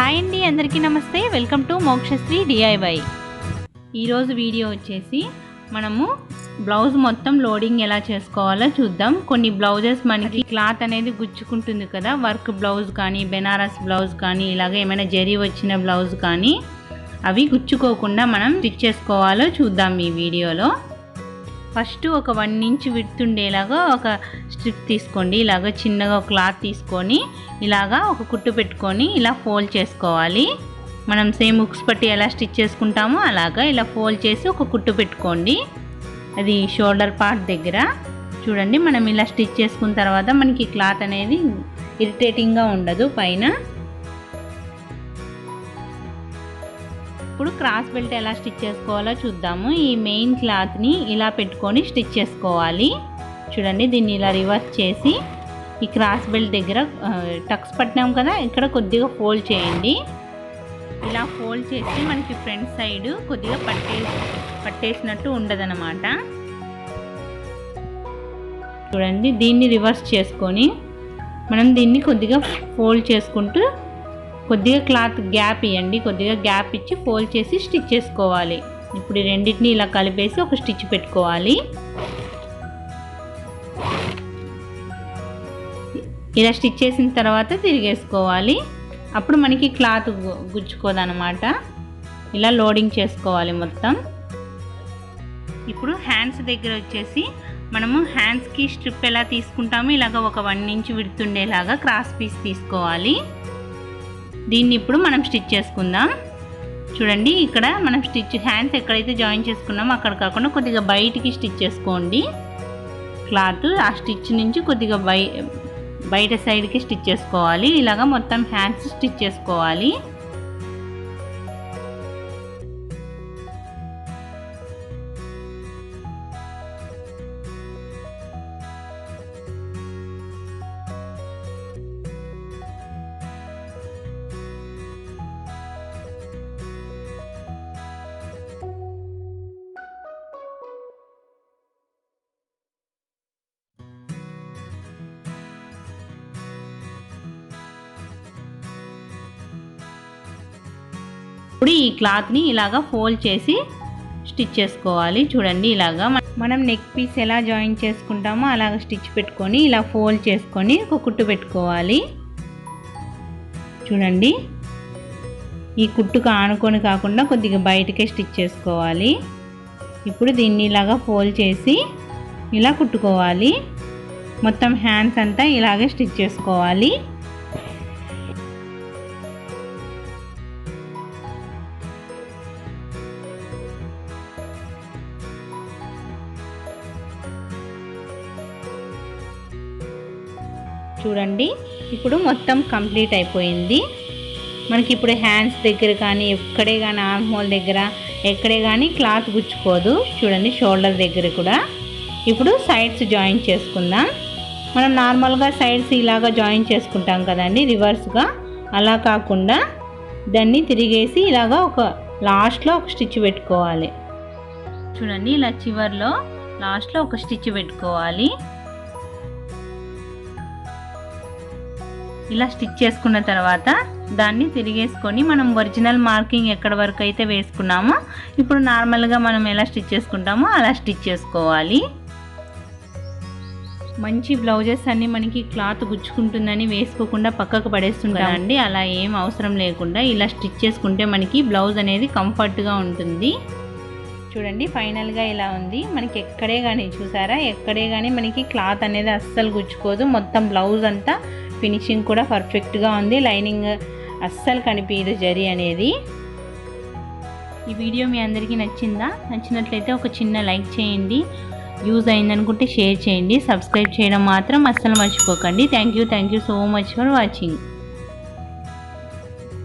Hi అండి, అందరికీ నమస్తే. Welcome to Mokshasri DIY. ఈరోజు వీడియో వచ్చేసి మనము బ్లౌజ్ మొత్తం లోడింగ్ ఎలా చేసుకోవాలో చూద్దాం. కొన్ని బ్లౌజెస్ మనకి క్లాత్ అనేది గుచ్చుకుంటుంది కదా, వర్క్ బ్లౌజ్ కానీ బెనారస్ బ్లౌజ్ కానీ ఇలాగ ఏమైనా జరీ వచ్చిన బ్లౌజ్ కానీ అవి గుచ్చుకోకుండా మనం స్టిచ్ చేసుకోవాలో చూద్దాం ఈ వీడియోలో. ఫస్ట్ ఒక 1 ఇంచ్ విడ్త్ ఉండేలాగా ఒక స్ట్రిప్ తీసుకోండి. ఇలాగ చిన్నగా క్లాత్ తీసుకొని ఇలాగా ఒక కుట్టు పెట్టుకొని ఇలా ఫోల్డ్ చేసుకోవాలి. మనం సేమ్ ఉక్స్ పట్టి ఎలా స్టిచ్ చేసుకుంటామో అలాగా ఇలా ఫోల్డ్ చేసి ఒక కుట్టు పెట్టుకోండి. అది షోల్డర్ పార్ట్ దగ్గర చూడండి. మనం ఇలా స్టిచ్ చేసుకున్న తర్వాత మనకి క్లాత్ అనేది ఇరిటేటింగ్గా ఉండదు పైన. ఇప్పుడు క్రాస్ బెల్ట్ ఎలా స్టిచ్ చేసుకోవాలో చూద్దాము. ఈ మెయిన్ క్లాత్ని ఇలా పెట్టుకొని స్టిచ్ చేసుకోవాలి. చూడండి, దీన్ని ఇలా రివర్స్ చేసి ఈ క్రాస్ బెల్ట్ దగ్గర టక్స్ పట్టినాం కదా, ఇక్కడ కొద్దిగా ఫోల్డ్ చేయండి. ఇలా ఫోల్డ్ చేసి మనకి ఫ్రంట్ సైడ్ కొద్దిగా పట్టేసినట్టు ఉండదన్నమాట. చూడండి, దీన్ని రివర్స్ చేసుకొని మనం దీన్ని కొద్దిగా ఫోల్డ్ చేసుకుంటూ కొద్దిగా క్లాత్ గ్యాప్ ఇవ్వండి. కొద్దిగా గ్యాప్ ఇచ్చి ఫోల్డ్ చేసి స్టిచ్ చేసుకోవాలి. ఇప్పుడు ఈ రెండింటిని ఇలా కలిపేసి ఒక స్టిచ్ పెట్టుకోవాలి. ఇలా స్టిచ్ చేసిన తర్వాత తిరిగేసుకోవాలి. అప్పుడు మనకి క్లాత్ గుచ్చుకోదన్నమాట. ఇలా లోడింగ్ చేసుకోవాలి మొత్తం. ఇప్పుడు హ్యాండ్స్ దగ్గర వచ్చేసి మనము హ్యాండ్స్కి స్ట్రిప్ ఎలా తీసుకుంటామో ఇలాగ ఒక 1 ఇంచ్ విడ్త్ ఉండేలాగా క్రాస్ పీస్ తీసుకోవాలి. దీన్ని ఇప్పుడు మనం స్టిచ్ చేసుకుందాం. చూడండి, ఇక్కడ మనం స్టిచ్ హ్యాండ్స్ ఎక్కడైతే జాయిన్ చేసుకున్నామో అక్కడ కాకుండా కొద్దిగా బయటికి స్టిచ్ చేసుకోండి. క్లాత్ ఆ స్టిచ్ నుంచి కొద్దిగా బయట సైడ్కి స్టిచ్ చేసుకోవాలి. ఇలాగ మొత్తం హ్యాండ్స్ స్టిచ్ చేసుకోవాలి. ఇప్పుడు ఈ క్లాత్ని ఇలాగా ఫోల్డ్ చేసి స్టిచ్ చేసుకోవాలి. చూడండి, ఇలాగా మనం నెక్ పీస్ ఎలా జాయిన్ చేసుకుంటామో అలాగ స్టిచ్ పెట్టుకొని ఇలా ఫోల్డ్ చేసుకొని ఒక కుట్టు పెట్టుకోవాలి. చూడండి, ఈ కుట్టుకు ఆనుకొని కాకుండా కొద్దిగా బయటకే స్టిచ్ చేసుకోవాలి. ఇప్పుడు దీన్ని ఇలాగా ఫోల్డ్ చేసి ఇలా కుట్టుకోవాలి. మొత్తం హ్యాండ్స్ అంతా ఇలాగే స్టిచ్ చేసుకోవాలి. చూడండి, ఇప్పుడు మొత్తం కంప్లీట్ అయిపోయింది. మనకి ఇప్పుడు హ్యాండ్స్ దగ్గర కానీ ఎక్కడే కానీ ఆర్మ్ హోల్ దగ్గర ఎక్కడే కానీ క్లాత్ గుచ్చుకోదు. చూడండి, షోల్డర్ దగ్గర కూడా. ఇప్పుడు సైడ్స్ జాయిన్ చేసుకుందాం. మనం నార్మల్గా సైడ్స్ ఇలాగా జాయిన్ చేసుకుంటాం కదండి రివర్స్గా, అలా కాకుండా దాన్ని తిరిగేసి ఇలాగా ఒక లాస్ట్లో ఒక స్టిచ్ పెట్టుకోవాలి. చూడండి, ఇలా చివర్లో లాస్ట్లో ఒక స్టిచ్ పెట్టుకోవాలి. ఇలా స్టిచ్ చేసుకున్న తర్వాత దాన్ని తిరిగేసుకొని మనం ఒరిజినల్ మార్కింగ్ ఎక్కడ వరకు అయితే వేసుకున్నామో ఇప్పుడు నార్మల్గా మనం ఎలా స్టిచ్ చేసుకుంటామో అలా స్టిచ్ చేసుకోవాలి. మంచి బ్లౌజెస్ అన్నీ మనకి క్లాత్ గుచ్చుకుంటుందని వేసుకోకుండా పక్కకు పడేస్తుంటామండి. అలా ఏం అవసరం లేకుండా ఇలా స్టిచ్ చేసుకుంటే మనకి బ్లౌజ్ అనేది కంఫర్ట్గా ఉంటుంది. చూడండి, ఫైనల్గా ఇలా ఉంది. మనకి ఎక్కడే కానీ చూసారా, ఎక్కడే కానీ మనకి క్లాత్ అనేది అస్సలు గుచ్చుకోదు. మొత్తం బ్లౌజ్ అంతా ఫినిషింగ్ కూడా పర్ఫెక్ట్గా ఉంది. లైనింగ్ అస్సలు కనిపించదు జరీ అనేది. ఈ వీడియో మీ అందరికీ నచ్చిందా? నచ్చినట్లయితే ఒక చిన్న లైక్ చేయండి. యూజ్ అయిందనుకుంటే షేర్ చేయండి. సబ్స్క్రైబ్ చేయడం మాత్రం అస్సలు మర్చిపోకండి. Thank you so much for watching.